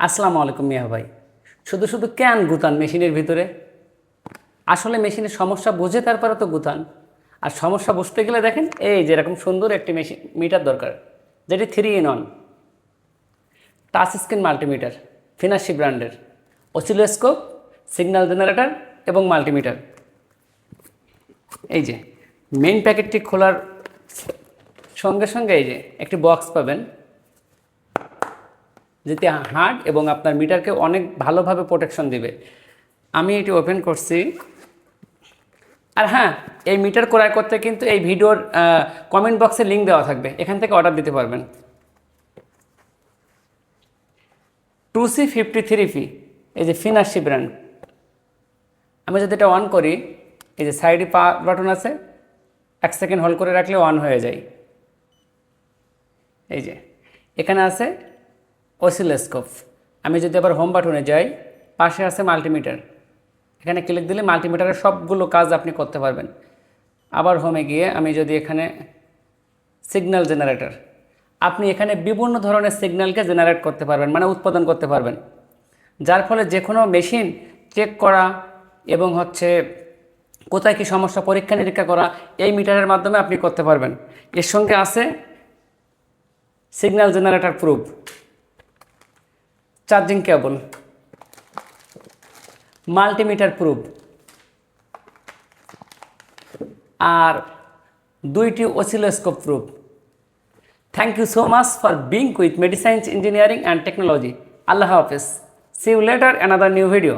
আসসালামু আলাইকুম মিয়া ভাই। শুধু শুধু কেন গুতান মেশিনের ভিতরে? আসলে মেশিনের সমস্যা বুঝে তারপরে তো গুতান। আর সমস্যা বুঝতে গেলে দেখেন এই যে এরকম সুন্দর একটি মেশিন মিটার দরকার, যেটি 3 in 1 টাচ স্ক্রিন মাল্টিমিটার, ফিনাসি ব্র্যান্ডের, অসিলোস্কোপ, সিগন্যাল জেনারেটর এবং মাল্টিমিটার। এই যে মেইন প্যাকেটটি খোলার সঙ্গে সঙ্গে এই যে একটি বক্স পাবেন, যেটি হার্ড এবং আপনার মিটারকে অনেক ভালোভাবে প্রোটেকশন দিবে। আমি এটি ওপেন করছি। আর হ্যাঁ, এই মিটার ক্রয় করতে কিন্তু এই ভিডিওর কমেন্ট বক্সে লিঙ্ক দেওয়া থাকবে, এখান থেকে অর্ডার দিতে পারবেন। 2C53P, এই যে ফিনাসি ব্র্যান্ড। আমি যদি এটা অন করি, এই যে সাইডে বাটন আছে, 1 সেকেন্ড হোল্ড করে রাখলে অন হয়ে যায়। এই যে এখানে আছে অসিলোস্কোপ। আমি যদি আবার হোম বাটনে যাই, পাশে আছে মাল্টিমিটার। এখানে ক্লিক দিলে মাল্টিমিটারের সবগুলো কাজ আপনি করতে পারবেন। আবার হোমে গিয়ে আমি যদি এখানে সিগন্যাল জেনারেটর, আপনি এখানে বিভিন্ন ধরনের সিগন্যালকে জেনারেট করতে পারবেন, মানে উৎপাদন করতে পারবেন, যার ফলে যে কোনো মেশিন চেক করা এবং কোথায় কী সমস্যা পরীক্ষা নিরীক্ষা করা এই মিটারের মাধ্যমে আপনি করতে পারবেন। এর সঙ্গে আছে signal generator probe, charging cable, multimeter probe, আর 2টি oscilloscope probe. Thank you so much for being with Medisciences engineering and technology. আল্লাহ হাফেজ। See you later another new video.